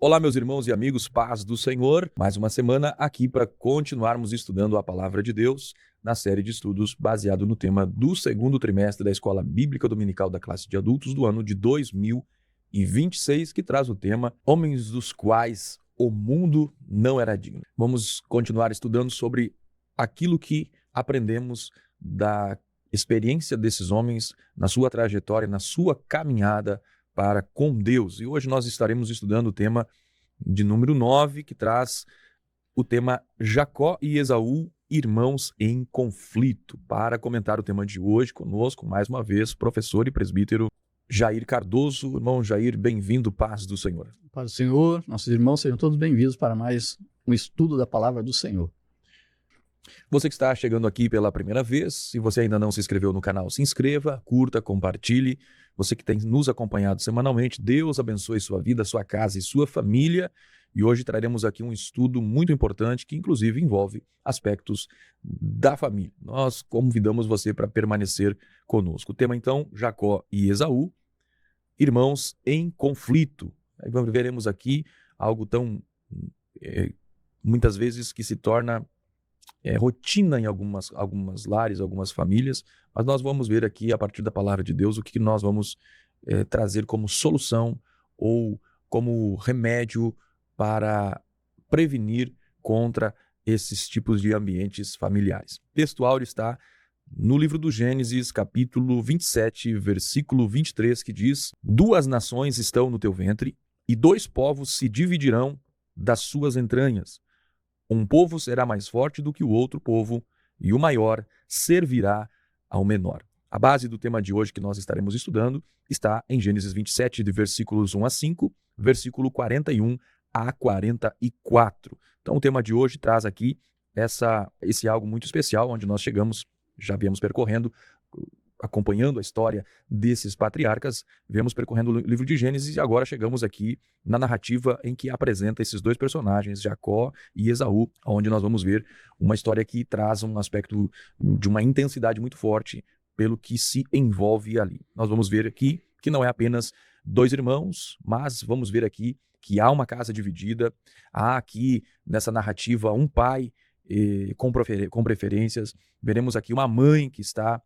Olá, meus irmãos e amigos, paz do Senhor. Mais uma semana aqui para continuarmos estudando a Palavra de Deus na série de estudos baseado no tema do segundo trimestre da Escola Bíblica Dominical da Classe de Adultos do ano de 2026, que traz o tema Homens dos quais o mundo não era digno. Vamos continuar estudando sobre aquilo que aprendemos da experiência desses homens na sua trajetória, na sua caminhada para com Deus. E hoje nós estaremos estudando o tema de número 9, que traz o tema Jacó e Esaú, irmãos em conflito. Para comentar o tema de hoje conosco, mais uma vez, professor e presbítero Jair Cardoso. Irmão Jair, bem-vindo, paz do Senhor. Paz do Senhor, nossos irmãos, sejam todos bem-vindos para mais um estudo da Palavra do Senhor. Você que está chegando aqui pela primeira vez, se você ainda não se inscreveu no canal, se inscreva, curta, compartilhe. Você que tem nos acompanhado semanalmente, Deus abençoe sua vida, sua casa e sua família. E hoje traremos aqui um estudo muito importante que inclusive envolve aspectos da família. Nós convidamos você para permanecer conosco. O tema então, Jacó e Esaú, irmãos em conflito. Aí veremos aqui algo tão, muitas vezes, que se torna rotina em algumas lares, algumas famílias, mas nós vamos ver aqui, a partir da palavra de Deus, o que nós vamos trazer como solução ou como remédio para prevenir contra esses tipos de ambientes familiares. O texto áureo está no livro do Gênesis, capítulo 27, versículo 23, que diz: "Duas nações estão no teu ventre, e dois povos se dividirão das suas entranhas. Um povo será mais forte do que o outro povo, e o maior servirá ao menor." A base do tema de hoje que nós estaremos estudando está em Gênesis 27, de versículos 1 a 5, versículo 41 a 44. Então o tema de hoje traz aqui esse algo muito especial, onde nós já viemos percorrendo, acompanhando a história desses patriarcas, viemos percorrendo o livro de Gênesis e agora chegamos aqui na narrativa em que apresenta esses dois personagens, Jacó e Esaú, onde nós vamos ver uma história que traz um aspecto de uma intensidade muito forte pelo que se envolve ali. Nós vamos ver aqui que não é apenas dois irmãos, mas vamos ver aqui que há uma casa dividida, há aqui nessa narrativa um pai com preferências, veremos aqui uma mãe que está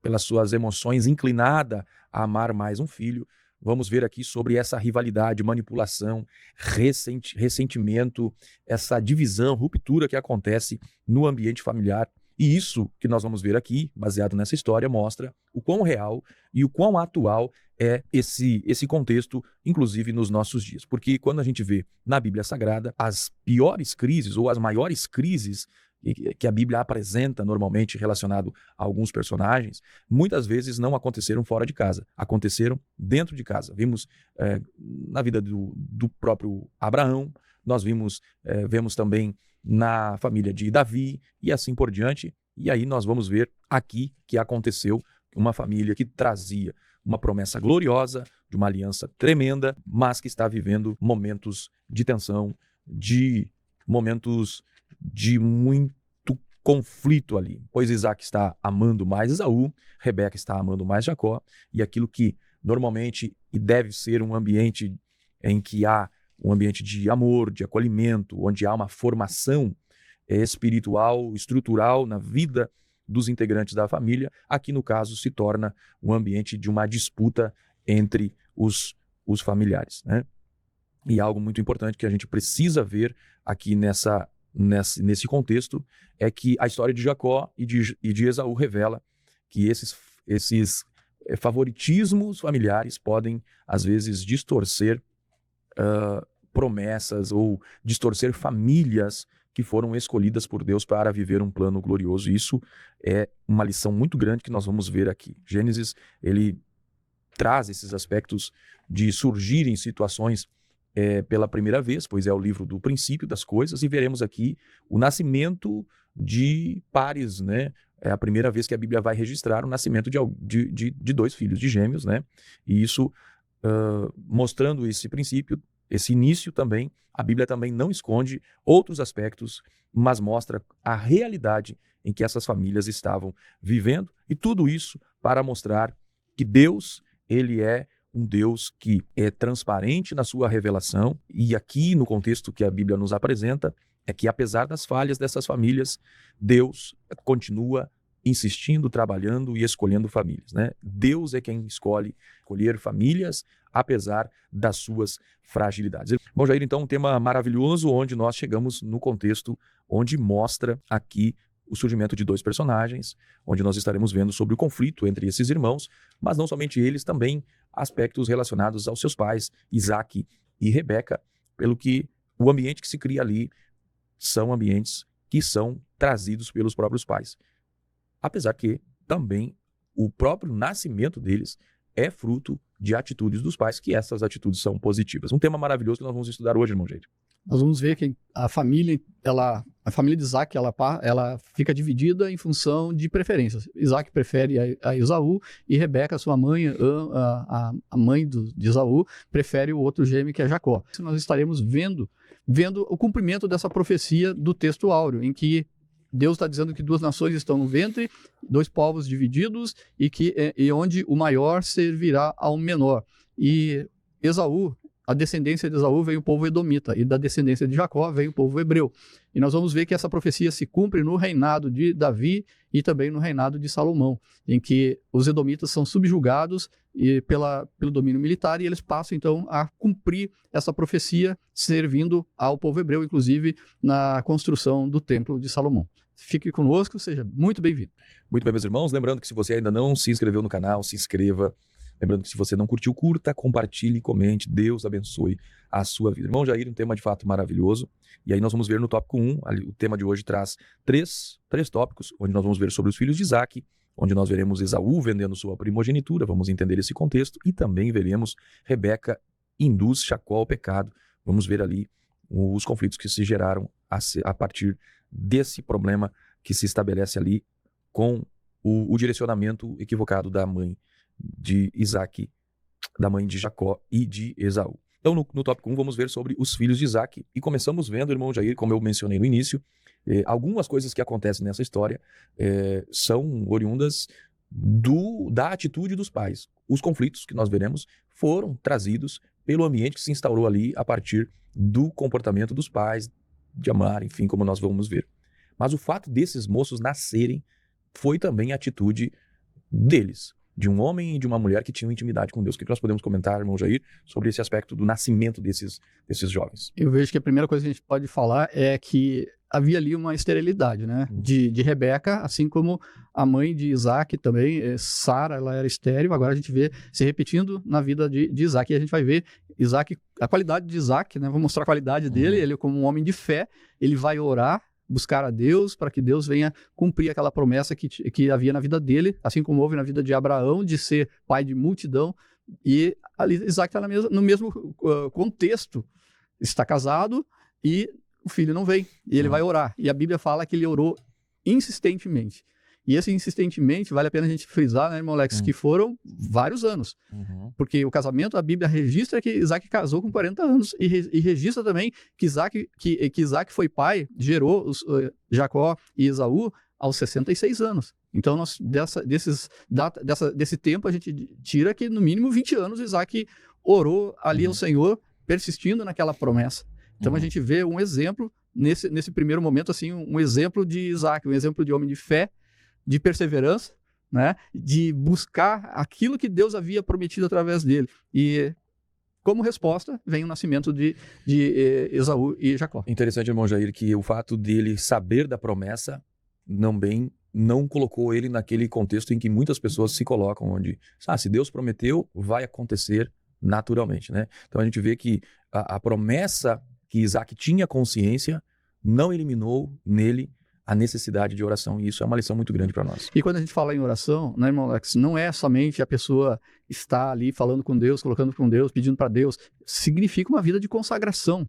pelas suas emoções, inclinada a amar mais um filho. Vamos ver aqui sobre essa rivalidade, manipulação, ressentimento, essa divisão, ruptura que acontece no ambiente familiar. E isso que nós vamos ver aqui, baseado nessa história, mostra o quão real e o quão atual é esse contexto, inclusive nos nossos dias. Porque quando a gente vê na Bíblia Sagrada as piores crises ou as maiores crises que a Bíblia apresenta normalmente relacionado a alguns personagens, muitas vezes não aconteceram fora de casa, aconteceram dentro de casa. Vimos na vida do próprio Abraão, nós vemos também na família de Davi e assim por diante. E aí nós vamos ver aqui que aconteceu uma família que trazia uma promessa gloriosa, de uma aliança tremenda, mas que está vivendo momentos de tensão, de momentos de muito conflito ali, pois Isaac está amando mais Esaú, Rebeca está amando mais Jacó, e aquilo que normalmente e deve ser um ambiente em que há um ambiente de amor, de acolhimento, onde há uma formação espiritual, estrutural na vida dos integrantes da família, aqui no caso se torna um ambiente de uma disputa entre os familiares, né? E algo muito importante que a gente precisa ver aqui nesse contexto é que a história de Jacó e de Esaú revela que esses favoritismos familiares podem, às vezes, distorcer promessas ou distorcer famílias que foram escolhidas por Deus para viver um plano glorioso. Isso é uma lição muito grande que nós vamos ver aqui. Gênesis, ele traz esses aspectos de surgirem situações pela primeira vez, pois é o livro do princípio das coisas, e veremos aqui o nascimento de pares, né? É a primeira vez que a Bíblia vai registrar o nascimento de dois filhos, de gêmeos, né? E isso, mostrando esse princípio, esse início também, a Bíblia também não esconde outros aspectos, mas mostra a realidade em que essas famílias estavam vivendo, e tudo isso para mostrar que Deus, ele é um Deus que é transparente na sua revelação, e aqui no contexto que a Bíblia nos apresenta, é que apesar das falhas dessas famílias, Deus continua insistindo, trabalhando e escolhendo famílias, né? Deus é quem escolher famílias, apesar das suas fragilidades. Bom, Jair, então um tema maravilhoso, onde nós chegamos no contexto onde mostra aqui o surgimento de dois personagens, onde nós estaremos vendo sobre o conflito entre esses irmãos, mas não somente eles, também aspectos relacionados aos seus pais, Isaac e Rebeca, pelo que o ambiente que se cria ali são ambientes que são trazidos pelos próprios pais. Apesar que também o próprio nascimento deles é fruto de atitudes dos pais, que essas atitudes são positivas. Um tema maravilhoso que nós vamos estudar hoje, irmão Jair. Nós vamos ver que a família de Isaac, ela fica dividida em função de preferências. Isaac prefere a Esaú e Rebeca, sua mãe, a mãe de Esaú, prefere o outro gêmeo, que é Jacó. Nós estaremos vendo o cumprimento dessa profecia do texto áureo, em que Deus está dizendo que duas nações estão no ventre, dois povos divididos, e onde o maior servirá ao menor. E Esaú, a descendência de Esaú veio o povo edomita, e da descendência de Jacó veio o povo hebreu. E nós vamos ver que essa profecia se cumpre no reinado de Davi e também no reinado de Salomão, em que os edomitas são subjugados pelo domínio militar, e eles passam então a cumprir essa profecia, servindo ao povo hebreu, inclusive na construção do templo de Salomão. Fique conosco, seja muito bem-vindo. Muito bem, meus irmãos. Lembrando que se você ainda não se inscreveu no canal, se inscreva. Lembrando que se você não curtiu, curta, compartilhe, comente. Deus abençoe a sua vida. Irmão Jair, um tema de fato maravilhoso. E aí nós vamos ver no tópico 1, o tema de hoje traz três tópicos, onde nós vamos ver sobre os filhos de Isaac, onde nós veremos Esaú vendendo sua primogenitura, vamos entender esse contexto, e também veremos Rebeca induz Jacó ao pecado. Vamos ver ali os conflitos que se geraram a partir desse problema que se estabelece ali com o direcionamento equivocado da mãe de Isaac, da mãe de Jacó e de Esaú. Então, no tópico 1, vamos ver sobre os filhos de Isaac. E começamos vendo, irmão Jair, como eu mencionei no início, algumas coisas que acontecem nessa história são oriundas da atitude dos pais. Os conflitos que nós veremos foram trazidos pelo ambiente que se instaurou ali a partir do comportamento dos pais, de amar, enfim, como nós vamos ver. Mas o fato desses moços nascerem foi também a atitude deles, de um homem e de uma mulher que tinham intimidade com Deus. O que nós podemos comentar, irmão Jair, sobre esse aspecto do nascimento desses jovens? Eu vejo que a primeira coisa que a gente pode falar é que havia ali uma esterilidade, né? De Rebeca, assim como a mãe de Isaac também, Sara, ela era estéril. Agora a gente vê se repetindo na vida de Isaac, e a gente vai ver Isaac, a qualidade de Isaac, né? Vou mostrar a qualidade dele. Ele, como um homem de fé, ele vai orar, buscar a Deus para que Deus venha cumprir aquela promessa que havia na vida dele, assim como houve na vida de Abraão, de ser pai de multidão. E ali Isaac está no mesmo contexto, está casado e o filho não vem, e ele vai orar. E a Bíblia fala que ele orou insistentemente. E esse insistentemente, vale a pena a gente frisar, né, irmão Alex, que foram vários anos. Porque o casamento, a Bíblia registra que Isaac casou com 40 anos, e registra também que Isaac foi pai, gerou Jacó e Esaú aos 66 anos. Então, desse tempo, a gente tira que no mínimo 20 anos Isaac orou ali ao Senhor, persistindo naquela promessa. Então, a gente vê um exemplo, nesse primeiro momento, assim, um exemplo de Isaac, um exemplo de homem de fé, de perseverança, né? De buscar aquilo que Deus havia prometido através dele. E, como resposta, vem o nascimento de Esaú e Jacó. Interessante, irmão Jair, que o fato dele saber da promessa não colocou ele naquele contexto em que muitas pessoas se colocam, onde, se Deus prometeu, vai acontecer naturalmente, né? Então, a gente vê que a promessa que Isaac tinha consciência não eliminou nele a necessidade de oração, e isso é uma lição muito grande para nós. E quando a gente fala em oração, né, irmão Alex, não é somente a pessoa estar ali falando com Deus, colocando com Deus, pedindo para Deus. Significa uma vida de consagração,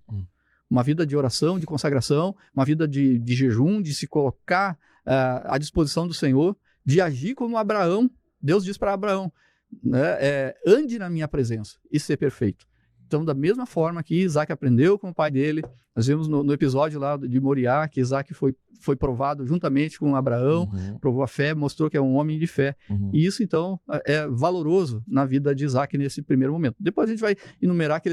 uma vida de oração, de consagração, uma vida de jejum, de se colocar à disposição do Senhor, de agir como Abraão. Deus diz para Abraão, né, ande na minha presença e ser perfeito. Então, da mesma forma que Isaac aprendeu com o pai dele, nós vimos no episódio lá de Moriá, que Isaac foi provado juntamente com Abraão, provou a fé, mostrou que é um homem de fé. E isso, então, é valoroso na vida de Isaac nesse primeiro momento. Depois a gente vai enumerar que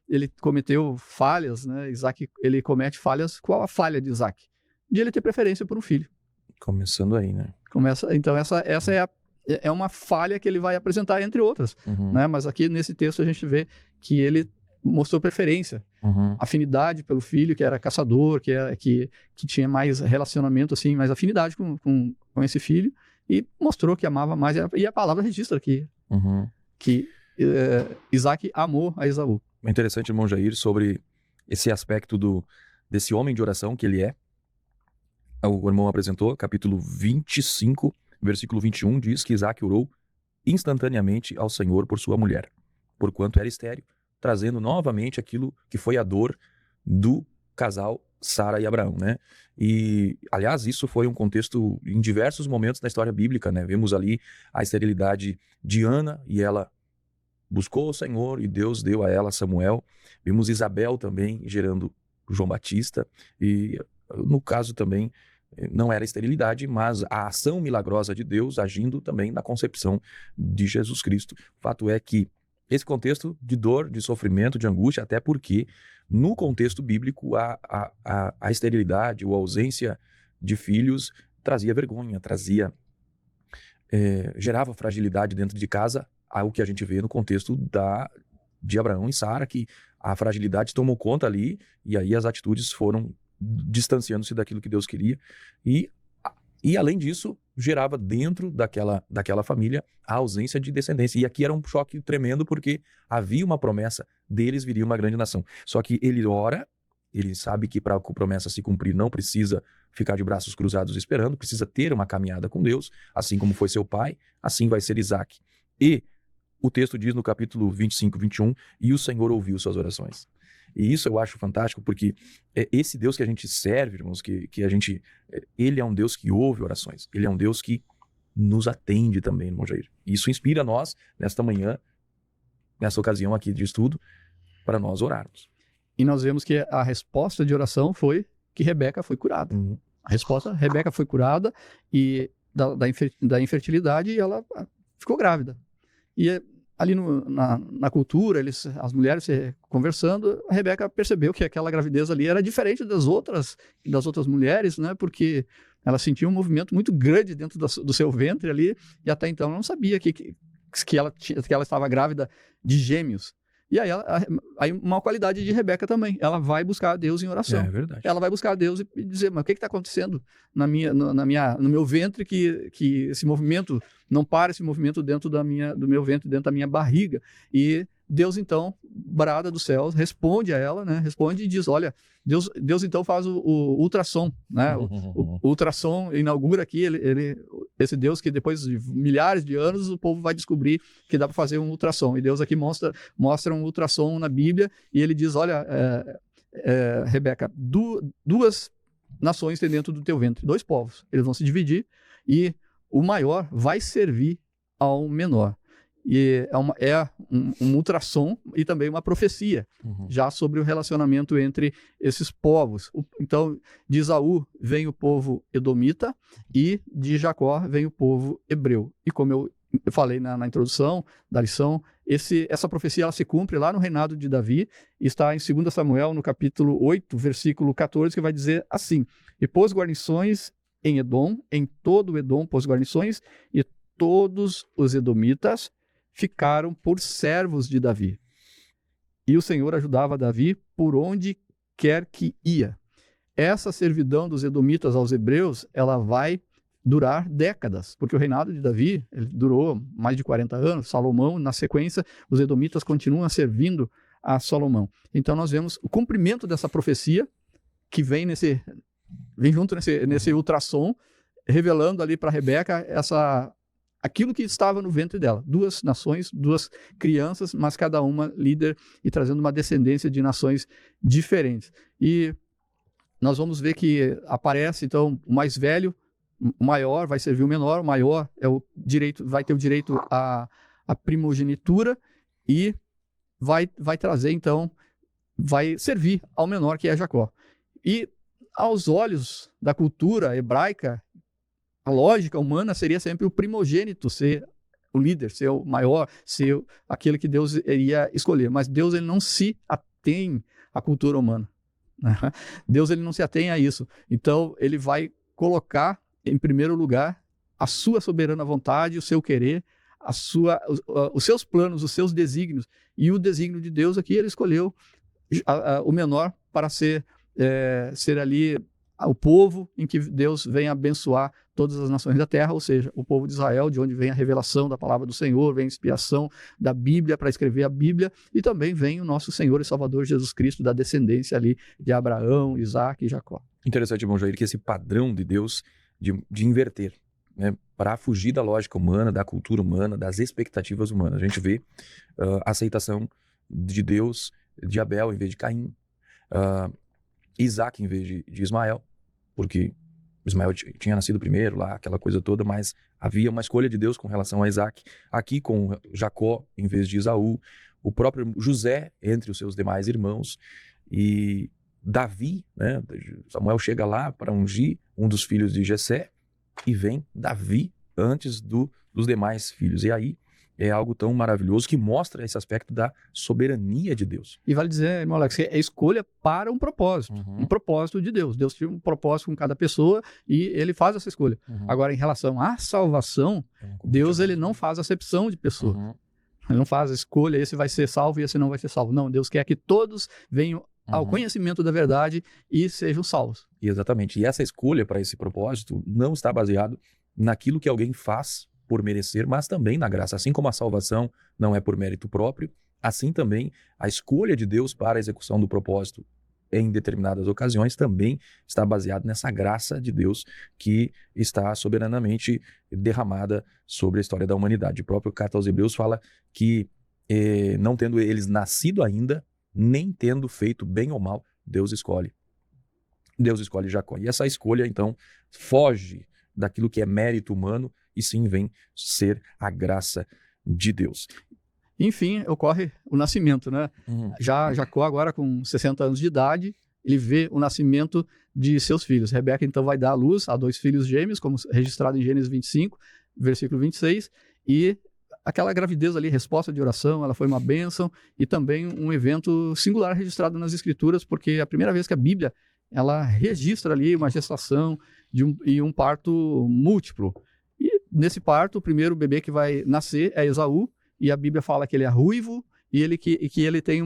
ele cometeu falhas, né? Isaac, ele comete falhas. Qual a falha de Isaac? De ele ter preferência por um filho. Começando aí, né? Então, essa é uma falha que ele vai apresentar, entre outras. Né? Mas aqui nesse texto a gente vê que ele mostrou preferência, afinidade pelo filho, que era caçador, que tinha mais relacionamento, assim, mais afinidade com esse filho, e mostrou que amava mais. E a palavra registra aqui que Isaac amou a Esaú. É interessante, irmão Jair, sobre esse aspecto desse homem de oração que ele é. O irmão apresentou, capítulo 25, versículo 21, diz que Isaac orou instantaneamente ao Senhor por sua mulher, porquanto era estéril, trazendo novamente aquilo que foi a dor do casal Sara e Abraão, né? E, aliás, isso foi um contexto em diversos momentos da história bíblica, né? Vemos ali a esterilidade de Ana, e ela buscou o Senhor, e Deus deu a ela Samuel. Vimos Isabel também gerando João Batista, e no caso também não era esterilidade, mas a ação milagrosa de Deus agindo também na concepção de Jesus Cristo. O fato é que esse contexto de dor, de sofrimento, de angústia, até porque no contexto bíblico a esterilidade ou a ausência de filhos trazia vergonha, gerava fragilidade dentro de casa, algo que a gente vê no contexto de Abraão e Sara, que a fragilidade tomou conta ali, e aí as atitudes foram distanciando-se daquilo que Deus queria, e além disso, gerava dentro daquela família a ausência de descendência. E aqui era um choque tremendo, porque havia uma promessa, deles viria uma grande nação. Só que ele ora, ele sabe que para a promessa se cumprir não precisa ficar de braços cruzados esperando, precisa ter uma caminhada com Deus, assim como foi seu pai, assim vai ser Isaac. E o texto diz no capítulo 25, 21, e o Senhor ouviu suas orações. E isso eu acho fantástico, porque esse Deus que a gente serve, irmãos, ele é um Deus que ouve orações. Ele é um Deus que nos atende também, irmão Jair. E isso inspira nós, nesta manhã, nessa ocasião aqui de estudo, para nós orarmos. E nós vemos que a resposta de oração foi que Rebeca foi curada. A resposta, Rebeca foi curada e da infertilidade, e ela ficou grávida. E ali na cultura, as mulheres se conversando, a Rebeca percebeu que aquela gravidez ali era diferente das outras mulheres, né? Porque ela sentia um movimento muito grande dentro do seu ventre ali, e até então ela não sabia que ela estava grávida de gêmeos. E aí uma qualidade de Rebeca também, ela vai buscar a Deus em oração. É verdade. Ela vai buscar a Deus e dizer, mas o que está acontecendo no meu ventre, que esse movimento não para, esse movimento dentro do meu ventre, dentro da minha barriga. E Deus então brada dos céus, responde a ela, né? Responde e diz, olha, Deus então faz o ultrassom, né? O ultrassom inaugura aqui, esse Deus que depois de milhares de anos o povo vai descobrir que dá para fazer um ultrassom. E Deus aqui mostra um ultrassom na Bíblia, e ele diz, olha, Rebeca, duas nações tem dentro do teu ventre, 2 povos, eles vão se dividir, o maior vai servir ao menor. E é um ultrassom e também uma profecia, já sobre o relacionamento entre esses povos. Então, de Esaú vem o povo edomita, e de Jacó vem o povo hebreu. E como eu falei na introdução da lição, essa profecia ela se cumpre lá no reinado de Davi, e está em 2 Samuel, no capítulo 8, versículo 14, que vai dizer assim: e pôs guarnições em Edom, em todo o Edom pôs guarnições, e todos os edomitas ficaram por servos de Davi. E o Senhor ajudava Davi por onde quer que ia. Essa servidão dos edomitas aos hebreus, ela vai durar décadas, porque o reinado de Davi ele durou mais de 40 anos. Salomão, na sequência, os edomitas continuam servindo a Salomão. Então nós vemos o cumprimento dessa profecia, que vem junto nesse ultrassom, revelando ali para Rebeca aquilo que estava no ventre dela. 2 nações, 2 crianças, mas cada uma líder e trazendo uma descendência de nações diferentes. E nós vamos ver que aparece, então, o mais velho, o maior vai servir o menor, o maior vai ter o direito à primogenitura, e vai trazer, então, vai servir ao menor, que é Jacó. E aos olhos da cultura hebraica, a lógica humana seria sempre o primogênito ser o líder, ser o maior, ser aquele que Deus iria escolher. Mas Deus, ele não se atém à cultura humana, né? Deus, ele não se atém a isso. Então, ele vai colocar em primeiro lugar a sua soberana vontade, o seu querer, os seus planos, os seus desígnios. E o desígnio de Deus aqui, ele escolheu o menor para ser ali o povo em que Deus vem abençoar todas as nações da terra, ou seja, o povo de Israel, de onde vem a revelação da palavra do Senhor, vem a inspiração da Bíblia para escrever a Bíblia, e também vem o nosso Senhor e Salvador Jesus Cristo, da descendência ali de Abraão, Isaac e Jacó. Interessante, irmão Jair, que esse padrão de Deus de inverter, né, para fugir da lógica humana, da cultura humana, das expectativas humanas. A gente vê a aceitação de Deus de Abel em vez de Caim, Isaac em vez de Ismael, porque Ismael tinha nascido primeiro lá, aquela coisa toda, mas havia uma escolha de Deus com relação a Isaac. Aqui com Jacó em vez de Esaú, o próprio José entre os seus demais irmãos, e Davi, né? Samuel chega lá para ungir um dos filhos de Jessé e vem Davi antes dos demais filhos. E aí é algo tão maravilhoso que mostra esse aspecto da soberania de Deus. E vale dizer, irmão Alex, que é escolha para um propósito. Um propósito de Deus. Deus tinha um propósito com cada pessoa e ele faz essa escolha. Agora, em relação à salvação, Deus, ele não faz acepção de pessoa. Ele não faz a escolha, esse vai ser salvo e esse não vai ser salvo. Não, Deus quer que todos venham ao conhecimento da verdade e sejam salvos. Exatamente. E essa escolha para esse propósito não está baseado naquilo que alguém faz por merecer, mas também na graça. Assim como a salvação não é por mérito próprio, assim também a escolha de Deus para a execução do propósito em determinadas ocasiões também está baseada nessa graça de Deus que está soberanamente derramada sobre a história da humanidade. O próprio Carta aos Hebreus fala que não tendo eles nascido ainda, nem tendo feito bem ou mal, Deus escolhe Jacó. E essa escolha, então, foge daquilo que é mérito humano e sim vem ser a graça de Deus. Enfim, ocorre o nascimento, né? Já Jacó, agora com 60 anos de idade, ele vê o nascimento de seus filhos. Rebeca, então, vai dar à luz a 2 filhos gêmeos, como registrado em Gênesis 25, versículo 26, e aquela gravidez ali, resposta de oração, ela foi uma bênção e também um evento singular registrado nas Escrituras, porque é a primeira vez que a Bíblia ela registra ali uma gestação e um parto múltiplo. E nesse parto, o primeiro bebê que vai nascer é Esaú, e a Bíblia fala que ele é ruivo e que ele tem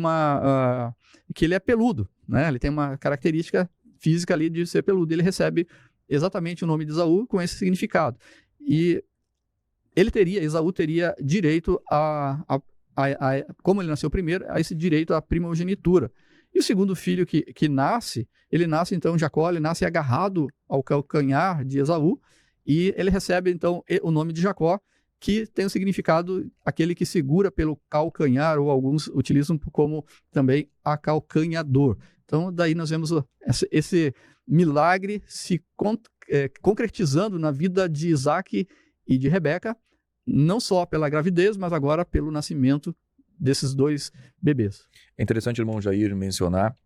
que ele é peludo, né? Ele tem uma característica física ali de ser peludo. Ele recebe exatamente o nome de Esaú com esse significado. E Esaú teria direito como ele nasceu primeiro, a esse direito à primogenitura. E o segundo filho que nasce, então, Jacó, ele nasce agarrado ao calcanhar de Esaú, e ele recebe, então, o nome de Jacó, que tem o significado aquele que segura pelo calcanhar, ou alguns utilizam como também acalcanhador. Então, daí nós vemos esse milagre se concretizando na vida de Isaac e de Rebeca, não só pela gravidez, mas agora pelo nascimento desses 2 bebês. É interessante, irmão Jair, mencionar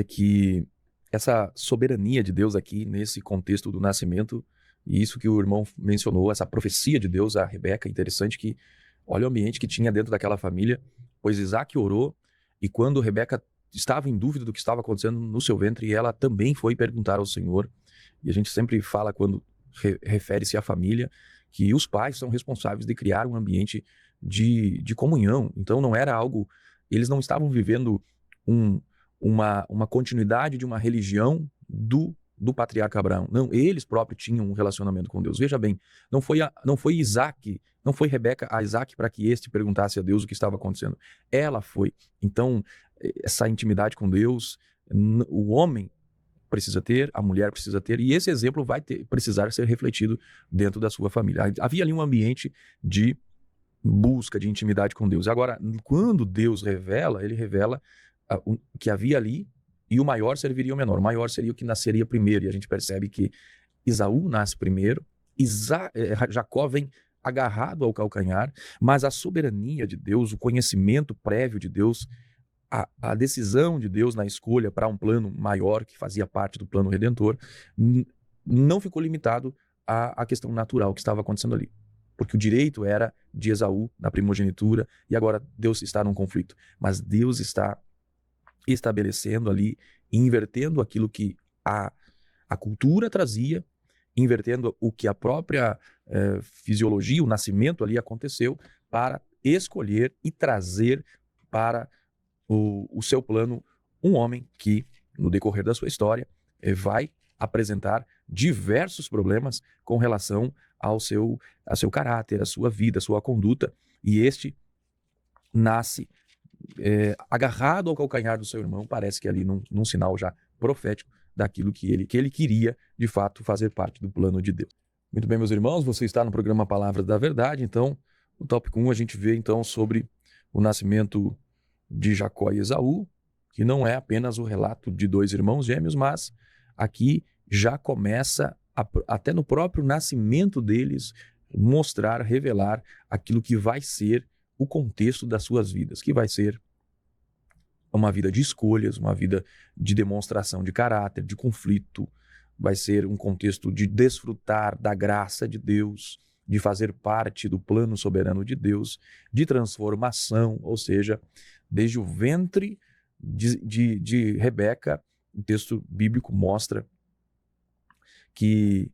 que essa soberania de Deus aqui, nesse contexto do nascimento, e isso que o irmão mencionou, essa profecia de Deus a Rebeca, interessante que olha o ambiente que tinha dentro daquela família, pois Isaac orou, e quando Rebeca estava em dúvida do que estava acontecendo no seu ventre, ela também foi perguntar ao Senhor. E a gente sempre fala, quando refere-se à família, que os pais são responsáveis de criar um ambiente de comunhão. Então não era algo, eles não estavam vivendo uma continuidade de uma religião do patriarca Abraão. Não, eles próprios tinham um relacionamento com Deus. Veja bem, não foi Rebeca a Isaac para que este perguntasse a Deus o que estava acontecendo. Ela foi. Então, essa intimidade com Deus, o homem precisa ter, a mulher precisa ter, e esse exemplo vai precisar ser refletido dentro da sua família. Havia ali um ambiente de busca, de intimidade com Deus. Agora, quando Deus revela, ele revela que havia ali, e o maior serviria ao menor. O maior seria o que nasceria primeiro, e a gente percebe que Esaú nasce primeiro, Jacó vem agarrado ao calcanhar, mas a soberania de Deus, o conhecimento prévio de Deus, a decisão de Deus na escolha para um plano maior, que fazia parte do plano redentor, não ficou limitado à questão natural que estava acontecendo ali. Porque o direito era de Esaú, na primogenitura, e agora Deus está num conflito. Mas Deus está estabelecendo ali, invertendo aquilo que a cultura trazia, invertendo o que a própria fisiologia, o nascimento ali aconteceu, para escolher e trazer para o seu plano um homem que, no decorrer da sua história, vai apresentar diversos problemas com relação ao seu caráter, à sua vida, à sua conduta, e este nasce agarrado ao calcanhar do seu irmão, parece que ali num sinal já profético daquilo que ele queria, de fato, fazer parte do plano de Deus. Muito bem, meus irmãos, você está no programa Palavra da Verdade, então, no tópico 1 a gente vê, então, sobre o nascimento de Jacó e Esaú, que não é apenas o relato de dois irmãos gêmeos, mas aqui já começa, até no próprio nascimento deles, mostrar, revelar aquilo que vai ser o contexto das suas vidas, que vai ser uma vida de escolhas, uma vida de demonstração de caráter, de conflito, vai ser um contexto de desfrutar da graça de Deus, de fazer parte do plano soberano de Deus, de transformação, ou seja, desde o ventre de Rebeca, o texto bíblico mostra que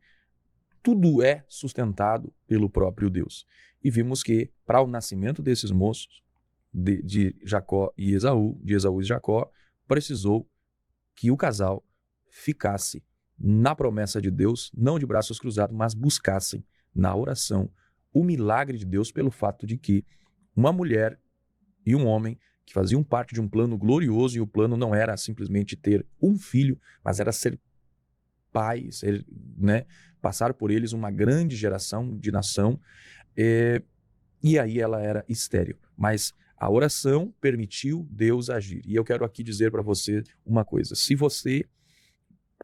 tudo é sustentado pelo próprio Deus. E vimos que para o nascimento desses moços, de Jacó e Esaú, de Esaú e Jacó, precisou que o casal ficasse na promessa de Deus, não de braços cruzados, mas buscassem na oração o milagre de Deus pelo fato de que uma mulher e um homem que faziam parte de um plano glorioso, e o plano não era simplesmente ter um filho, mas era ser pai, passar por eles uma grande geração de nação, e aí ela era estéril. Mas a oração permitiu Deus agir. E eu quero aqui dizer para você uma coisa: se você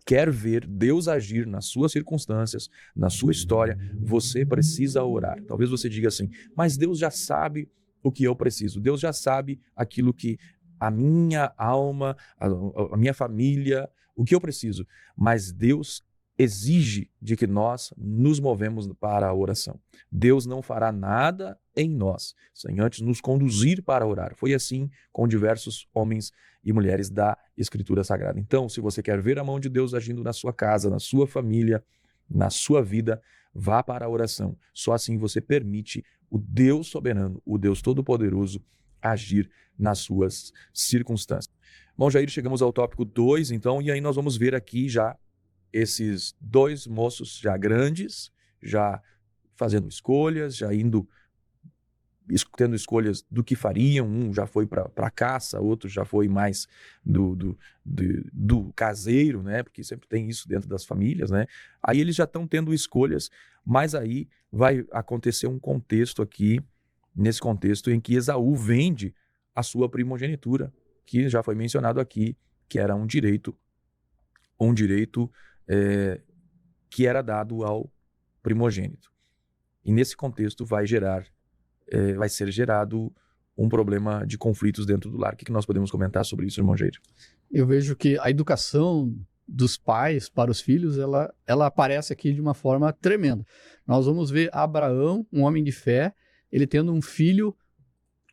quer ver Deus agir nas suas circunstâncias, na sua história, você precisa orar. Talvez você diga assim, mas Deus já sabe o que eu preciso. Deus já sabe aquilo que a minha alma, a minha família, o que eu preciso. Mas Deus exige de que nós nos movemos para a oração. Deus não fará nada em nós sem antes nos conduzir para orar. Foi assim com diversos homens e mulheres da Escritura Sagrada. Então, se você quer ver a mão de Deus agindo na sua casa, na sua família, na sua vida, vá para a oração. Só assim você permite o Deus soberano, o Deus todo-poderoso, agir nas suas circunstâncias. Bom, Jair, chegamos ao tópico 2, então, e aí nós vamos ver aqui já esses dois moços já grandes, já fazendo escolhas, já tendo escolhas do que fariam. Um já foi para a caça, outro já foi mais do caseiro, né? Porque sempre tem isso dentro das famílias, né? Aí eles já estão tendo escolhas, mas aí vai acontecer um contexto aqui, nesse contexto em que Esaú vende a sua primogenitura, que já foi mencionado aqui, que era um direito que era dado ao primogênito. E nesse contexto vai ser gerado um problema de conflitos dentro do lar. O que nós podemos comentar sobre isso, irmão Jair? Eu vejo que a educação dos pais para os filhos, ela aparece aqui de uma forma tremenda. Nós vamos ver Abraão, um homem de fé, ele tendo um filho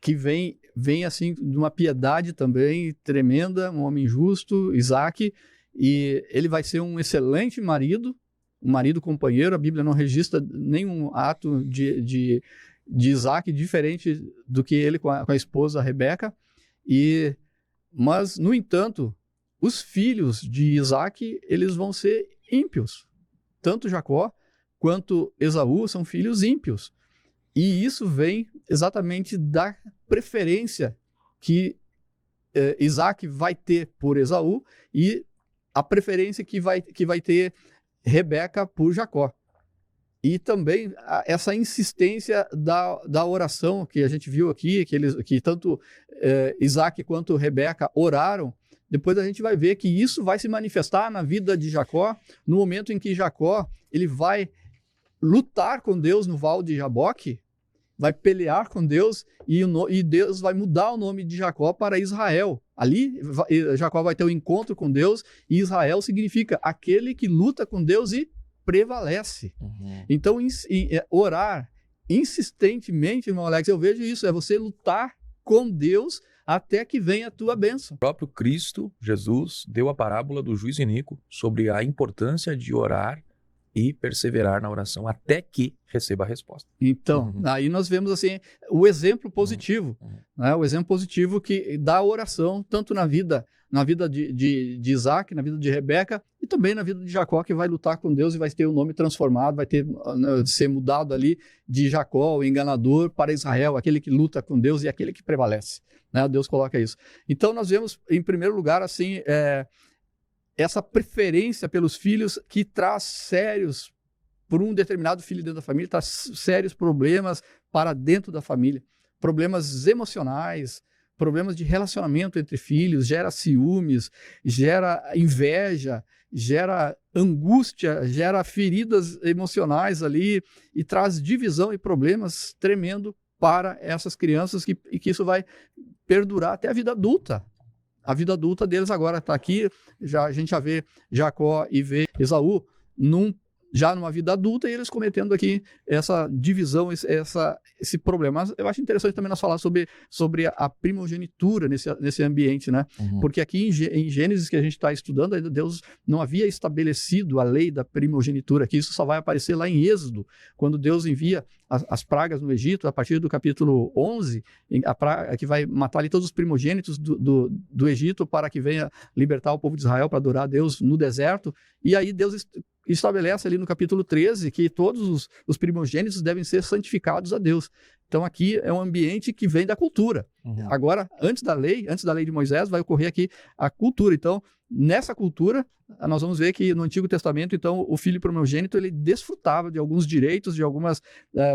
que vem assim de uma piedade também tremenda, um homem justo, Isaac, e ele vai ser um excelente marido, um marido companheiro. A Bíblia não registra nenhum ato de Isaac diferente do que ele com a esposa Rebeca. Mas, no entanto, os filhos de Isaac, eles vão ser ímpios. Tanto Jacó quanto Esaú são filhos ímpios. E isso vem exatamente da preferência que Isaac vai ter por Esaú e a preferência que vai ter Rebeca por Jacó. E também essa insistência da oração que a gente viu aqui, que tanto Isaac quanto Rebeca oraram. Depois a gente vai ver que isso vai se manifestar na vida de Jacó, no momento em que Jacó ele vai lutar com Deus no Val de Jaboque, vai pelear com Deus e Deus vai mudar o nome de Jacó para Israel. Ali, Jacó vai ter um encontro com Deus e Israel significa aquele que luta com Deus e prevalece. Então, orar insistentemente, irmão Alex, eu vejo isso, é você lutar com Deus até que venha a tua bênção. O próprio Cristo, Jesus, deu a parábola do juiz iníquo sobre a importância de orar e perseverar na oração até que receba a resposta. Então, aí nós vemos assim o exemplo positivo, né? O exemplo positivo que da oração, tanto na vida de Isaac, na vida de Rebeca e também na vida de Jacó, que vai lutar com Deus e vai ter o nome transformado, vai ser mudado ali de Jacó, o enganador, para Israel, aquele que luta com Deus e aquele que prevalece. Né? Deus coloca isso. Então nós vemos, em primeiro lugar, assim, essa preferência pelos filhos que traz sérios, por um determinado filho dentro da família, traz sérios problemas para dentro da família. Problemas emocionais, problemas de relacionamento entre filhos, gera ciúmes, gera inveja, gera angústia, gera feridas emocionais ali e traz divisão e problemas tremendo para essas crianças e que isso vai perdurar até a vida adulta. A vida adulta deles agora está aqui, a gente já vê Jacó e vê Esaú já numa vida adulta e eles cometendo aqui essa divisão, esse problema. Mas eu acho interessante também nós falar sobre a primogenitura nesse ambiente, né? Porque aqui em Gênesis, que a gente está estudando, ainda Deus não havia estabelecido a lei da primogenitura, que isso só vai aparecer lá em Êxodo, quando Deus envia as pragas no Egito, a partir do capítulo 11, a praga que vai matar ali todos os primogênitos do Egito para que venha libertar o povo de Israel para adorar a Deus no deserto. E aí Deus estabelece ali no capítulo 13 que todos os primogênitos devem ser santificados a Deus. Então aqui é um ambiente que vem da cultura. Agora, antes da lei de Moisés, vai ocorrer aqui a cultura. Então, nessa cultura, nós vamos ver que no Antigo Testamento, então, o filho primogênito, ele desfrutava de alguns direitos, de algumas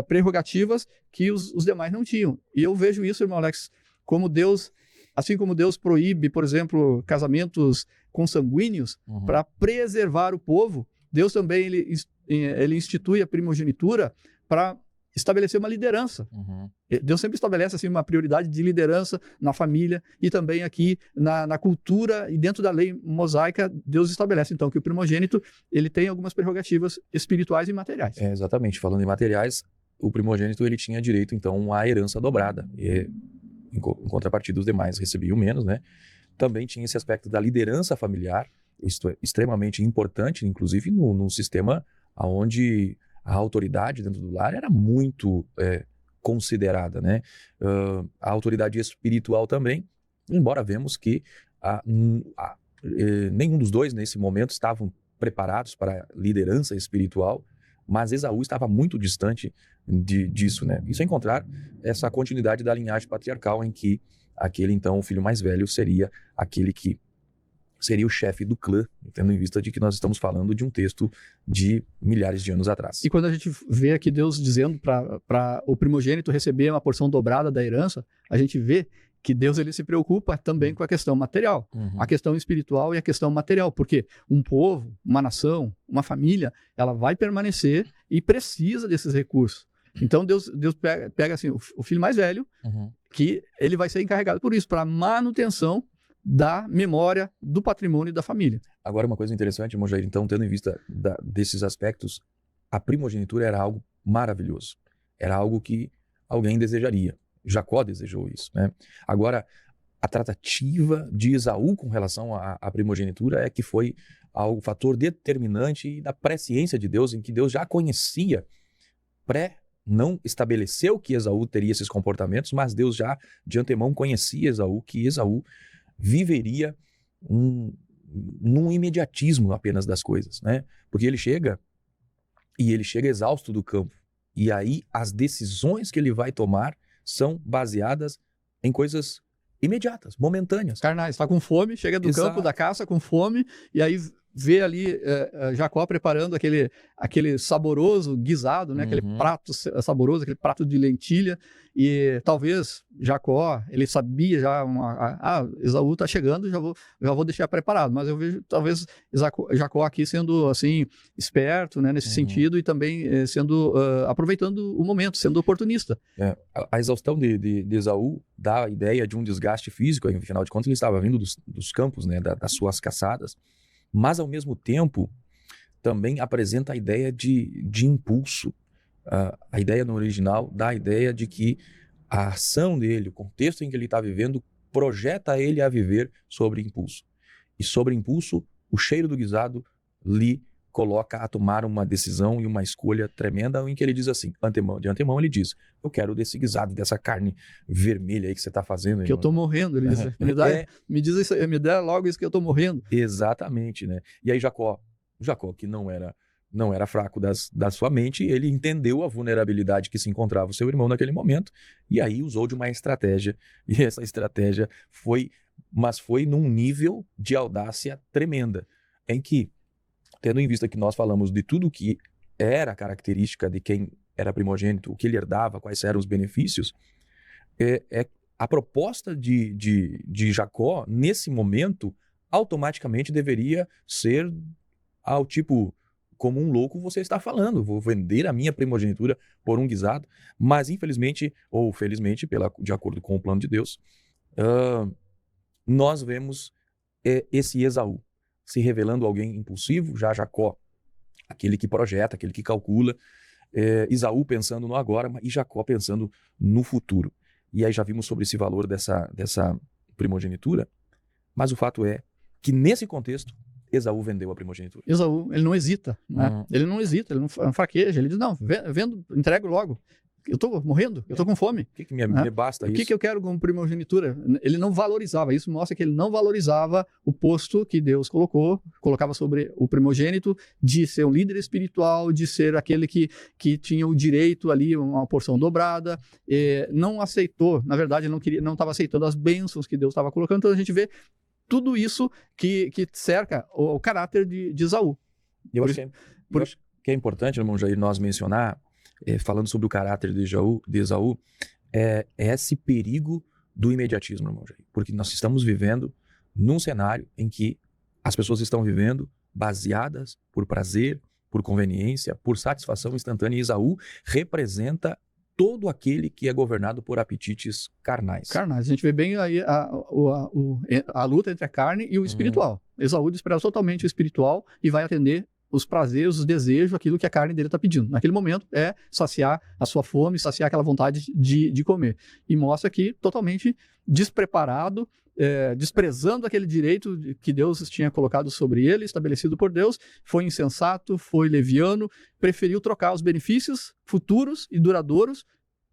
prerrogativas que os demais não tinham. E eu vejo isso, irmão Alex, como Deus, assim como Deus proíbe, por exemplo, casamentos consanguíneos para preservar o povo, Deus também ele institui a primogenitura para estabelecer uma liderança. Deus sempre estabelece assim, uma prioridade de liderança na família e também aqui na cultura e dentro da lei mosaica, Deus estabelece então que o primogênito ele tem algumas prerrogativas espirituais e materiais. Exatamente, falando em materiais, o primogênito ele tinha direito então à herança dobrada e em contrapartida os demais recebiam menos, né? Também tinha esse aspecto da liderança familiar, isso é extremamente importante, inclusive num sistema onde a autoridade dentro do lar era muito considerada, né? A autoridade espiritual também, embora vemos que nenhum dos dois nesse momento estavam preparados para a liderança espiritual, mas Esaú estava muito distante disso, né? Isso é encontrar essa continuidade da linhagem patriarcal em que aquele então, o filho mais velho, seria aquele que seria o chefe do clã, tendo em vista de que nós estamos falando de um texto de milhares de anos atrás. E quando a gente vê aqui Deus dizendo para o primogênito receber uma porção dobrada da herança, a gente vê que Deus ele se preocupa também com a questão material, a questão espiritual e a questão material, porque um povo, uma nação, uma família, ela vai permanecer e precisa desses recursos. Então Deus pega assim, o filho mais velho, que ele vai ser encarregado por isso, para a manutenção da memória, do patrimônio da família. Agora uma coisa interessante, irmão Jair, então tendo em vista desses aspectos, a primogenitura era algo maravilhoso, era algo que alguém desejaria. Jacó desejou isso, né? Agora, a tratativa de Esaú com relação à primogenitura é que foi o fator determinante da presciência de Deus, em que Deus já conhecia, não estabeleceu que Esaú teria esses comportamentos, mas Deus já de antemão conhecia Esaú, que Esaú viveria num imediatismo apenas das coisas, né? Porque ele chega exausto do campo, e aí as decisões que ele vai tomar são baseadas em coisas imediatas, momentâneas. Carnais, está com fome, chega do campo da caça com fome, e aí vê ali Jacó preparando aquele saboroso guisado, né? Aquele prato saboroso, aquele prato de lentilha, e talvez Jacó, ele sabia já, Esaú está chegando, já vou deixar preparado, mas eu vejo talvez Jacó aqui sendo assim, esperto, né? Nesse sentido, e também aproveitando o momento, sendo oportunista. A exaustão de Esaú dá a ideia de um desgaste físico, afinal de contas ele estava vindo dos campos, né? Das suas caçadas, mas ao mesmo tempo também apresenta a ideia de impulso. A ideia no original dá a ideia de que a ação dele, o contexto em que ele está vivendo, projeta ele a viver sobre impulso. E sobre impulso, o cheiro do guisado lhe coloca a tomar uma decisão e uma escolha tremenda, em que ele diz assim, de antemão ele diz, eu quero desse guisado, dessa carne vermelha aí que você está fazendo. Que eu estou morrendo, ele diz, me dá logo isso que eu estou morrendo. Exatamente, né? E aí Jacó que não era fraco da sua mente, ele entendeu a vulnerabilidade que se encontrava o seu irmão naquele momento, e aí usou de uma estratégia, e essa estratégia foi num nível de audácia tremenda, em que, tendo em vista que nós falamos de tudo que era característica de quem era primogênito, o que ele herdava, quais eram os benefícios, a proposta de Jacó, nesse momento, automaticamente deveria ser ao tipo, como um louco você está falando, vou vender a minha primogenitura por um guisado, mas infelizmente, ou felizmente, de acordo com o plano de Deus, nós vemos esse Esaú se revelando alguém impulsivo, já Jacó, aquele que projeta, aquele que calcula, Esaú pensando no agora e Jacó pensando no futuro. E aí já vimos sobre esse valor dessa primogenitura, mas o fato é que nesse contexto, Esaú vendeu a primogenitura. Esaú, ele não hesita, né? Ele não hesita, ele não fraqueja, ele diz, não, vendo, entrego logo. Eu estou morrendo, eu estou com fome. O que me basta isso? O que eu quero como primogenitura? Ele não valorizava, isso mostra que ele não valorizava o posto que Deus colocava sobre o primogênito, de ser um líder espiritual, de ser aquele que tinha o direito ali, uma porção dobrada, não aceitou, na verdade ele não estava aceitando as bênçãos que Deus estava colocando, então a gente vê tudo isso que cerca o caráter de Esaú. Eu acho que é importante, irmão Jair, nós mencionar, falando sobre o caráter de Esaú, é esse perigo do imediatismo, irmão Jair. Porque nós estamos vivendo num cenário em que as pessoas estão vivendo baseadas por prazer, por conveniência, por satisfação instantânea. E Esaú representa todo aquele que é governado por apetites carnais. A gente vê bem aí a luta entre a carne e o espiritual. Esaú despreza totalmente o espiritual e vai atender os prazeres, os desejos, aquilo que a carne dele está pedindo. Naquele momento é saciar a sua fome, saciar aquela vontade de comer. E mostra que totalmente despreparado, desprezando aquele direito que Deus tinha colocado sobre ele, estabelecido por Deus, foi insensato, foi leviano, preferiu trocar os benefícios futuros e duradouros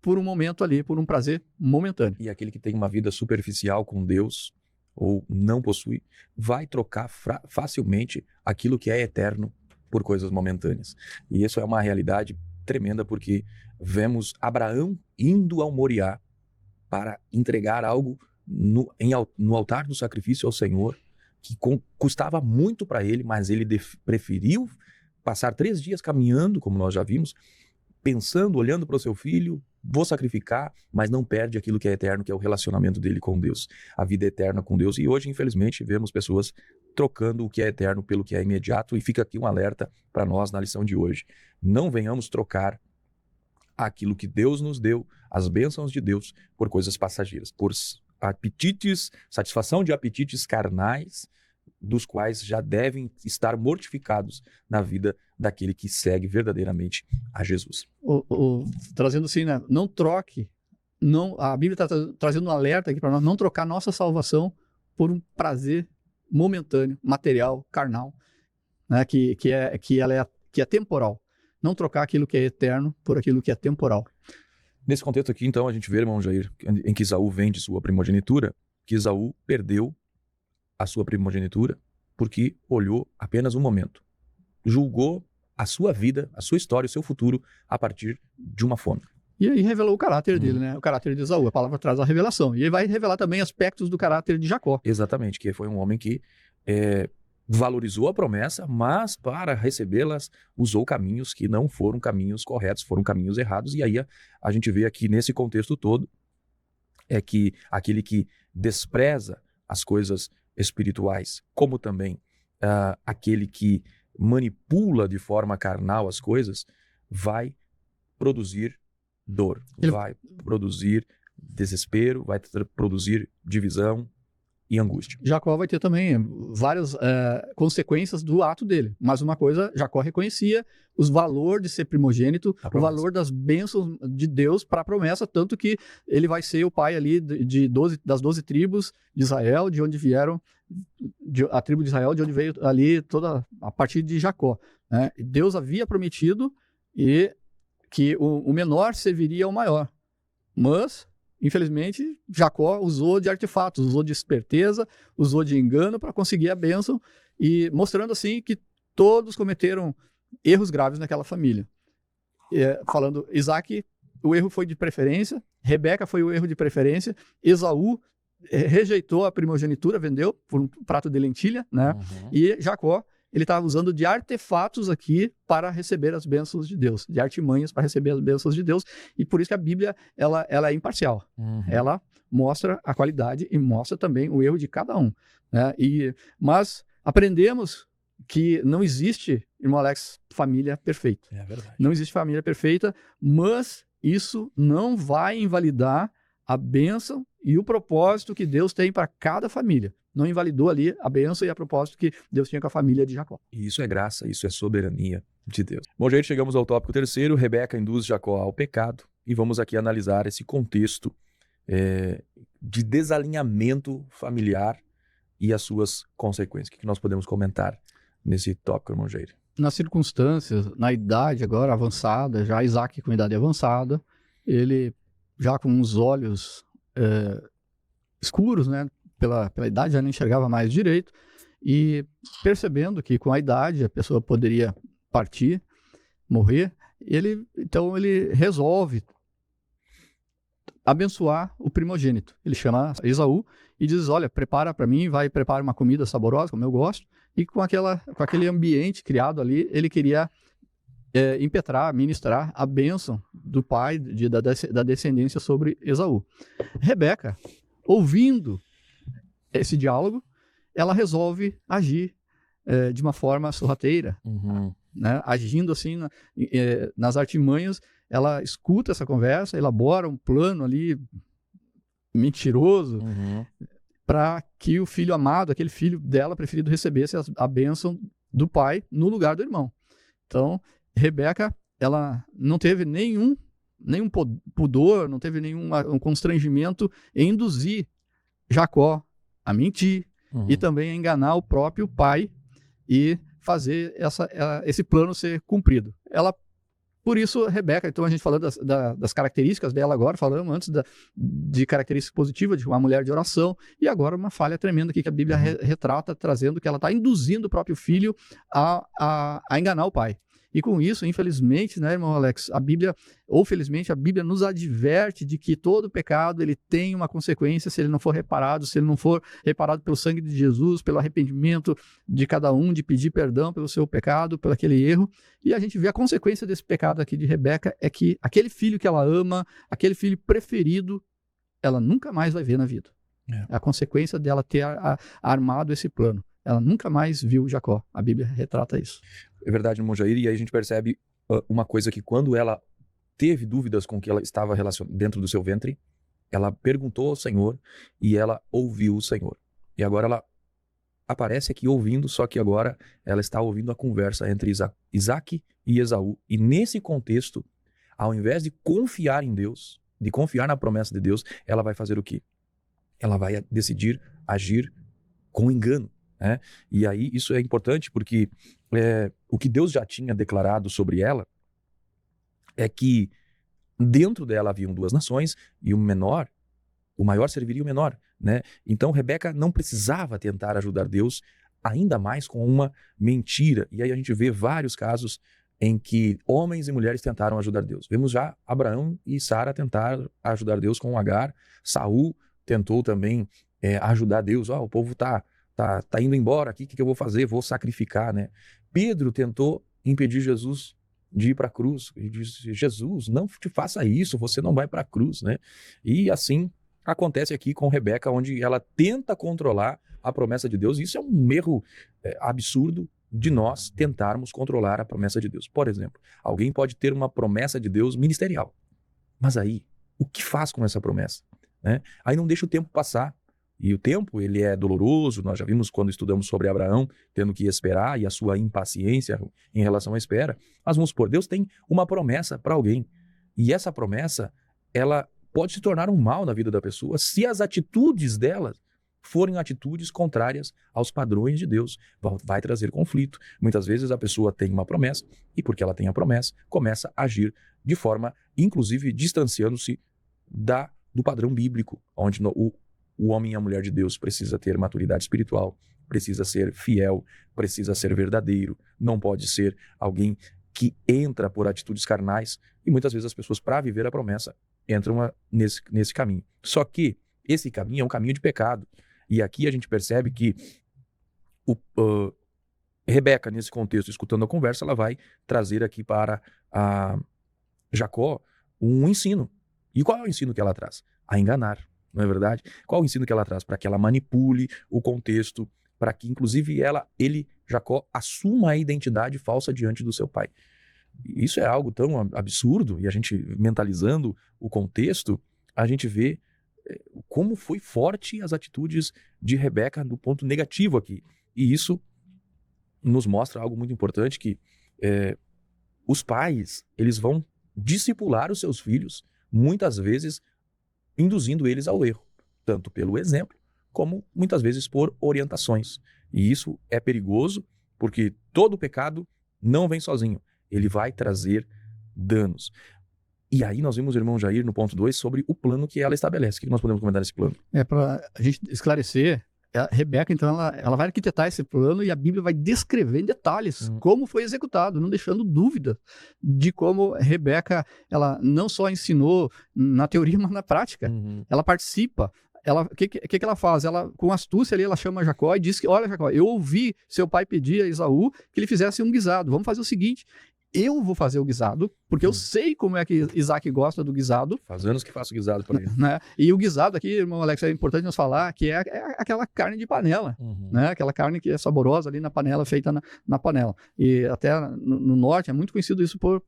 por um momento ali, por um prazer momentâneo. E aquele que tem uma vida superficial com Deus, ou não possui, vai trocar facilmente aquilo que é eterno por coisas momentâneas. E isso é uma realidade tremenda, porque vemos Abraão indo ao Moriá para entregar algo no altar do sacrifício ao Senhor, que custava muito para ele, mas ele preferiu passar 3 dias caminhando, como nós já vimos, pensando, olhando para o seu filho, vou sacrificar, mas não perde aquilo que é eterno, que é o relacionamento dele com Deus, a vida eterna com Deus. E hoje, infelizmente, vemos pessoas trocando o que é eterno pelo que é imediato, e fica aqui um alerta para nós na lição de hoje. Não venhamos trocar aquilo que Deus nos deu, as bênçãos de Deus, por coisas passageiras, por apetites, satisfação de apetites carnais, dos quais já devem estar mortificados na vida daquele que segue verdadeiramente a Jesus. Trazendo assim, né? Não troque, a Bíblia está trazendo um alerta aqui para nós, não trocar nossa salvação por um prazer momentâneo, material, carnal, né? que é temporal. Não trocar aquilo que é eterno por aquilo que é temporal. Nesse contexto aqui, então, a gente vê, irmão Jair, em que Esaú vende sua primogenitura, que Esaú perdeu a sua primogenitura porque olhou apenas um momento. Julgou a sua vida, a sua história, o seu futuro a partir de uma fome. E aí revelou o caráter dele, né? O caráter de Esaú. A palavra traz a revelação. E aí vai revelar também aspectos do caráter de Jacó. Exatamente, que foi um homem que valorizou a promessa, mas para recebê-las usou caminhos que não foram caminhos corretos, foram caminhos errados. E aí a gente vê aqui nesse contexto todo é que aquele que despreza as coisas espirituais, como também aquele que manipula de forma carnal as coisas, vai produzir dor, vai produzir desespero, vai produzir divisão e angústia. Jacó vai ter também várias consequências do ato dele. Mas uma coisa, Jacó reconhecia os valores de ser primogênito, o valor das bênçãos de Deus para a promessa, tanto que ele vai ser o pai ali das 12 tribos de Israel, de onde vieram, a tribo de Israel, de onde veio ali toda a partir de Jacó. Né? Deus havia prometido que o menor serviria ao maior. Mas infelizmente, Jacó usou de artefatos, usou de esperteza, usou de engano para conseguir a bênção, e mostrando assim que todos cometeram erros graves naquela família. Falando, Isaac, o erro foi de preferência, Rebeca foi o erro de preferência, Esaú rejeitou a primogenitura, vendeu por um prato de lentilha, né? Uhum. E Jacó, ele estava usando de artefatos aqui para receber as bênçãos de Deus, de artimanhas para receber as bênçãos de Deus, e por isso que a Bíblia ela é imparcial. Uhum. Ela mostra a qualidade e mostra também o erro de cada um. Né? Mas aprendemos que não existe, irmão Alex, família perfeita. É verdade. Não existe família perfeita, mas isso não vai invalidar a bênção e o propósito que Deus tem para cada família. Não invalidou ali a bênção e a propósito que Deus tinha com a família de Jacó. E isso é graça, isso é soberania de Deus. Bom, gente, chegamos ao tópico 3º, Rebeca induz Jacó ao pecado, e vamos aqui analisar esse contexto de desalinhamento familiar e as suas consequências. O que nós podemos comentar nesse tópico, irmão Jair? Nas circunstâncias, na idade agora avançada, já Isaac com idade avançada, ele já com os olhos escuros, né? Pela idade, já não enxergava mais direito, e percebendo que com a idade a pessoa poderia partir, morrer, então ele resolve abençoar o primogênito. Ele chama Esaú e diz, olha, prepara para mim, prepara uma comida saborosa, como eu gosto, e com aquele ambiente criado ali, ele queria impetrar, ministrar a bênção do pai, da descendência sobre Esaú. Rebeca, ouvindo esse diálogo, ela resolve agir de uma forma sorrateira, uhum. Né? Agindo assim nas artimanhas. Ela escuta essa conversa, elabora um plano ali mentiroso, uhum. para que o filho amado, aquele filho dela preferido, recebesse a bênção do pai no lugar do irmão. Então, Rebeca, ela não teve nenhum pudor, não teve nenhum constrangimento em induzir Jacó a mentir, uhum. E também a enganar o próprio pai e fazer esse plano ser cumprido. Por isso, Rebeca, então a gente falando das características dela agora, falamos antes de características positivas de uma mulher de oração, e agora uma falha tremenda aqui que a Bíblia retrata, trazendo que ela está induzindo o próprio filho a enganar o pai. E com isso, infelizmente, né, irmão Alex, a Bíblia nos adverte de que todo pecado ele tem uma consequência se ele não for reparado, pelo sangue de Jesus, pelo arrependimento de cada um, de pedir perdão pelo seu pecado, pelo aquele erro. E a gente vê a consequência desse pecado aqui de Rebeca é que aquele filho que ela ama, aquele filho preferido, ela nunca mais vai ver na vida. É a consequência dela ter armado esse plano. Ela nunca mais viu Jacó. A Bíblia retrata isso. É verdade, irmão Jair, e aí a gente percebe uma coisa que quando ela teve dúvidas com o que ela estava dentro do seu ventre, ela perguntou ao Senhor e ela ouviu o Senhor. E agora ela aparece aqui ouvindo, só que agora ela está ouvindo a conversa entre Isaac e Esaú. E nesse contexto, ao invés de confiar em Deus, de confiar na promessa de Deus, ela vai fazer o quê? Ela vai decidir agir com engano. Né? E aí isso é importante porque o que Deus já tinha declarado sobre ela é que dentro dela haviam duas nações e o maior serviria o menor. Né? Então Rebeca não precisava tentar ajudar Deus ainda mais com uma mentira. E aí a gente vê vários casos em que homens e mulheres tentaram ajudar Deus. Vemos já Abraão e Sara tentar ajudar Deus com Agar. Saul tentou também ajudar Deus. O povo está tá indo embora aqui, o que eu vou fazer? Vou sacrificar, né? Pedro tentou impedir Jesus de ir para a cruz. Ele disse: Jesus, não te faça isso, você não vai para a cruz, né? E assim acontece aqui com Rebeca, onde ela tenta controlar a promessa de Deus. Isso é um erro absurdo de nós tentarmos controlar a promessa de Deus. Por exemplo, alguém pode ter uma promessa de Deus ministerial, mas aí, o que faz com essa promessa? Né? Aí não deixa o tempo passar. E o tempo, ele é doloroso. Nós já vimos quando estudamos sobre Abraão, tendo que esperar, e a sua impaciência em relação à espera. Mas vamos supor, Deus tem uma promessa para alguém. E essa promessa, ela pode se tornar um mal na vida da pessoa se as atitudes dela forem atitudes contrárias aos padrões de Deus. Vai trazer conflito. Muitas vezes a pessoa tem uma promessa, e porque ela tem a promessa, começa a agir de forma, inclusive, distanciando-se do padrão bíblico, onde o homem e a mulher de Deus precisa ter maturidade espiritual, precisa ser fiel, precisa ser verdadeiro, não pode ser alguém que entra por atitudes carnais. E muitas vezes as pessoas, para viver a promessa, entram nesse caminho. Só que esse caminho é um caminho de pecado. E aqui a gente percebe que Rebeca, nesse contexto, escutando a conversa, ela vai trazer aqui para Jacó um ensino. E qual é o ensino que ela traz? A enganar, não é verdade? Qual é o ensino que ela traz? Para que ela manipule o contexto, para que, inclusive, Jacó, assuma a identidade falsa diante do seu pai. Isso é algo tão absurdo, e a gente, mentalizando o contexto, a gente vê como foi forte as atitudes de Rebeca do ponto negativo aqui. E isso nos mostra algo muito importante, que os pais, eles vão discipular os seus filhos, muitas vezes induzindo eles ao erro, tanto pelo exemplo, como muitas vezes por orientações. E isso é perigoso, porque todo pecado não vem sozinho, ele vai trazer danos. E aí nós vimos o irmão Jair no ponto 2 sobre o plano que ela estabelece. O que nós podemos comentar nesse plano? Para a gente esclarecer, a Rebeca, então, ela vai arquitetar esse plano, e a Bíblia vai descrever em detalhes como foi executado, não deixando dúvida de como Rebeca, ela não só ensinou na teoria, mas na prática. Ela participa. O que ela faz? Ela, com astúcia ali, ela chama Jacó e diz que: olha, Jacó, eu ouvi seu pai pedir a Esaú que ele fizesse um guisado. Vamos fazer o seguinte: eu vou fazer o guisado, porque eu sei como é que Isaac gosta do guisado. Faz anos que faço guisado para ele. Né? E o guisado aqui, irmão Alex, é importante nós falar que é aquela carne de panela, né? Aquela carne que é saborosa ali na panela, feita na panela. E até no norte é muito conhecido isso por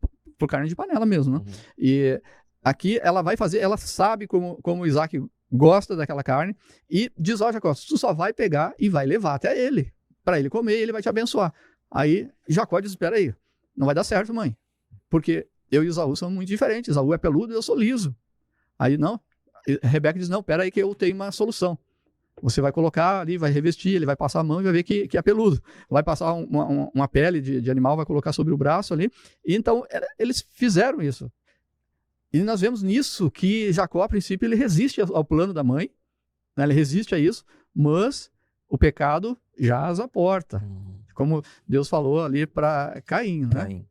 carne de panela mesmo, né? E aqui ela vai fazer, ela sabe como Isaac gosta daquela carne, e diz: ó, Jacó, tu só vai pegar e vai levar até ele, para ele comer, e ele vai te abençoar. Aí Jacó diz: espera aí, não vai dar certo, mãe, porque eu e Esaú somos muito diferentes. Esaú é peludo e eu sou liso. Aí não, Rebeca diz: não, pera aí que eu tenho uma solução. Você vai colocar ali, vai revestir, ele vai passar a mão e vai ver que é peludo. Vai passar uma pele de animal, vai colocar sobre o braço ali. E então eles fizeram isso. E nós vemos nisso que Jacó, a princípio, ele resiste ao plano da mãe, né? Ele resiste a isso, mas o pecado jaz à porta. Como Deus falou ali para Caim, né?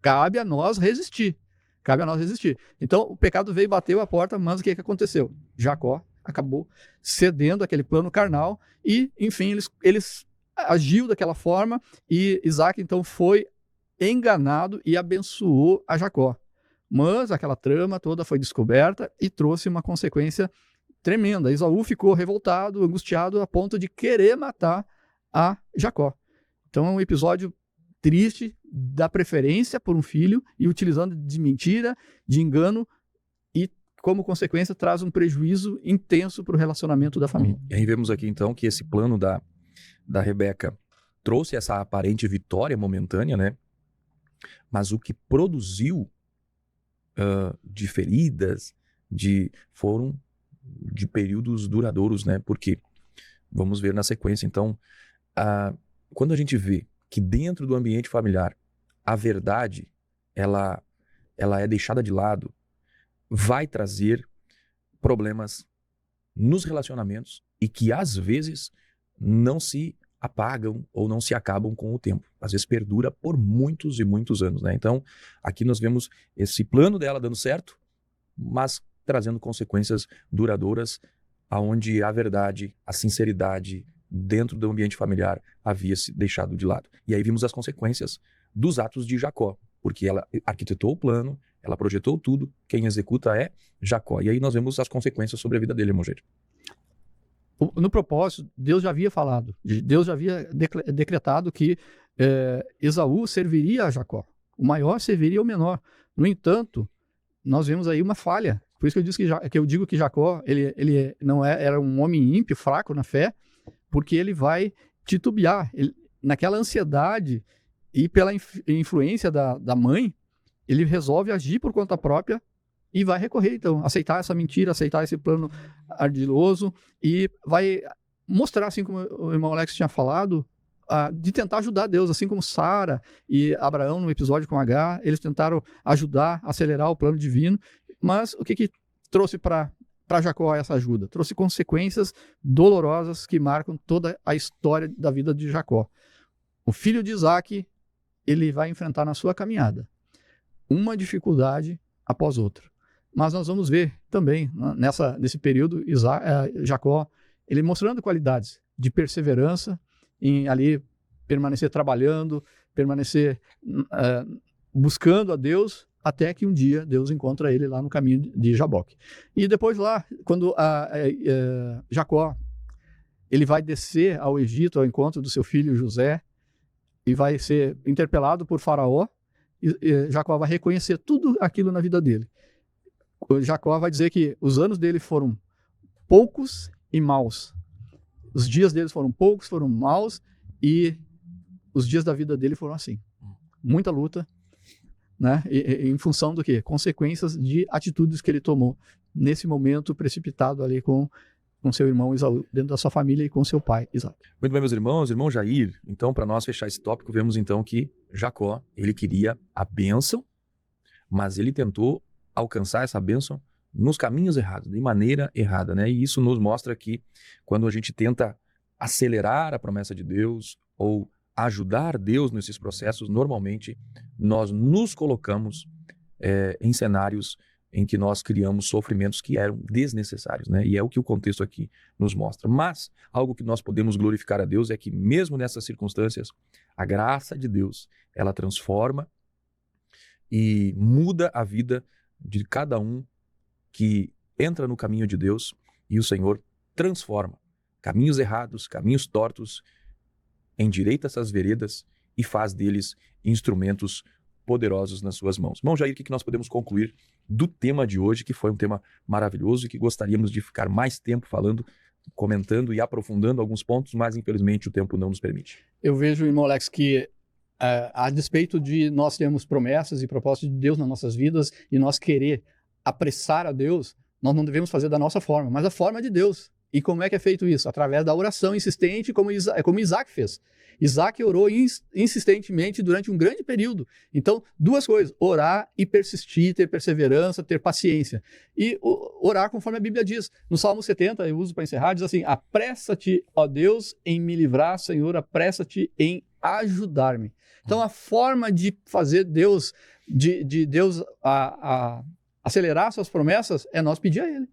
Cabe a nós resistir. Cabe a nós resistir. Então, o pecado veio, bateu a porta, mas o que aconteceu? Jacó acabou cedendo aquele plano carnal e, enfim, eles agiu daquela forma, e Isaac, então, foi enganado e abençoou a Jacó. Mas aquela trama toda foi descoberta e trouxe uma consequência tremenda. Esaú ficou revoltado, angustiado, a ponto de querer matar a Jacó. Então é um episódio triste da preferência por um filho, e utilizando de mentira, de engano, e como consequência traz um prejuízo intenso para o relacionamento da família. E aí vemos aqui então que esse plano da Rebeca trouxe essa aparente vitória momentânea, né? Mas o que produziu de feridas, foram de períodos duradouros, né? Porque vamos ver na sequência, então, quando a gente vê que dentro do ambiente familiar a verdade ela é deixada de lado, vai trazer problemas nos relacionamentos, e que às vezes não se apagam ou não se acabam com o tempo. Às vezes perdura por muitos e muitos anos, né? Então, aqui nós vemos esse plano dela dando certo, mas trazendo consequências duradouras onde a verdade, a sinceridade dentro do ambiente familiar havia se deixado de lado. E aí vimos as consequências dos atos de Jacó, porque ela arquitetou o plano, ela projetou tudo, quem executa é Jacó. E aí nós vemos as consequências sobre a vida dele, irmão Jair. No propósito, Deus já havia falado, Deus já havia decretado que Esaú serviria a Jacó. O maior serviria ao menor. No entanto, nós vemos aí uma falha. Por isso que eu digo que Jacó ele não era um homem ímpio, fraco na fé, porque ele vai titubear. Naquela ansiedade e pela influência da mãe, ele resolve agir por conta própria e vai recorrer, então, aceitar essa mentira, aceitar esse plano ardiloso e vai mostrar, assim como o irmão Alex tinha falado, de tentar ajudar Deus, assim como Sara e Abraão no episódio com Agar, eles tentaram ajudar, acelerar o plano divino, mas o que trouxe para Jacó essa ajuda? Trouxe consequências dolorosas que marcam toda a história da vida de Jacó. O filho de Isaac, ele vai enfrentar na sua caminhada uma dificuldade após outra. Mas nós vamos ver também, nesse período, Jacó, ele mostrando qualidades de perseverança, em ali permanecer trabalhando, permanecer buscando a Deus, até que um dia Deus encontra ele lá no caminho de Jaboque. E depois lá, quando Jacó ele vai descer ao Egito ao encontro do seu filho José e vai ser interpelado por Faraó, e Jacó vai reconhecer tudo aquilo na vida dele. Jacó vai dizer que os anos dele foram poucos e maus. Os dias deles foram poucos, foram maus, e os dias da vida dele foram assim. Muita luta, né? E em função do quê? Consequências de atitudes que ele tomou nesse momento precipitado ali com seu irmão Esaú, dentro da sua família, e com seu pai Isaac. Muito bem, meus irmãos, irmão Jair. Então, para nós fechar esse tópico, vemos então que Jacó, ele queria a bênção, mas ele tentou alcançar essa bênção nos caminhos errados, de maneira errada, né? E isso nos mostra que quando a gente tenta acelerar a promessa de Deus ou ajudar Deus nesses processos, normalmente nós nos colocamos em cenários em que nós criamos sofrimentos que eram desnecessários, né? E é o que o contexto aqui nos mostra. Mas algo que nós podemos glorificar a Deus é que mesmo nessas circunstâncias, a graça de Deus, ela transforma e muda a vida de cada um que entra no caminho de Deus, e o Senhor transforma caminhos errados, caminhos tortos, endireita essas veredas e faz deles instrumentos poderosos nas suas mãos. Irmão Jair, o que nós podemos concluir do tema de hoje, que foi um tema maravilhoso e que gostaríamos de ficar mais tempo falando, comentando e aprofundando alguns pontos, mas infelizmente o tempo não nos permite. Eu vejo, irmão Alex, que a despeito de nós termos promessas e propósitos de Deus nas nossas vidas e nós querer apressar a Deus, nós não devemos fazer da nossa forma, mas da forma de Deus. E como é que é feito isso? Através da oração insistente, como Isaac fez. Isaac orou insistentemente durante um grande período. Então, duas coisas: orar e persistir, ter perseverança, ter paciência. E orar conforme a Bíblia diz. No Salmo 70, eu uso para encerrar, diz assim: apressa-te, ó Deus, em me livrar, Senhor, apressa-te em ajudar-me. Então, a forma de fazer Deus, de Deus acelerar suas promessas, é nós pedir a Ele,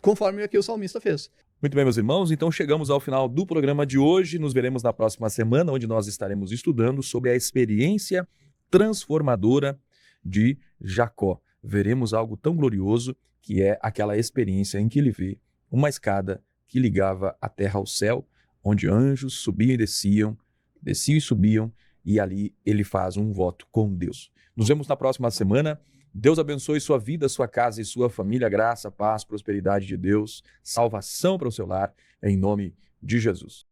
conforme aqui o salmista fez. Muito bem, meus irmãos, então chegamos ao final do programa de hoje. Nos veremos na próxima semana, onde nós estaremos estudando sobre a experiência transformadora de Jacó. Veremos algo tão glorioso, que é aquela experiência em que ele vê uma escada que ligava a terra ao céu, onde anjos subiam e desciam e subiam, e ali ele faz um voto com Deus. Nos vemos na próxima semana. Deus abençoe sua vida, sua casa e sua família. Graça, paz, prosperidade de Deus, salvação para o seu lar, em nome de Jesus.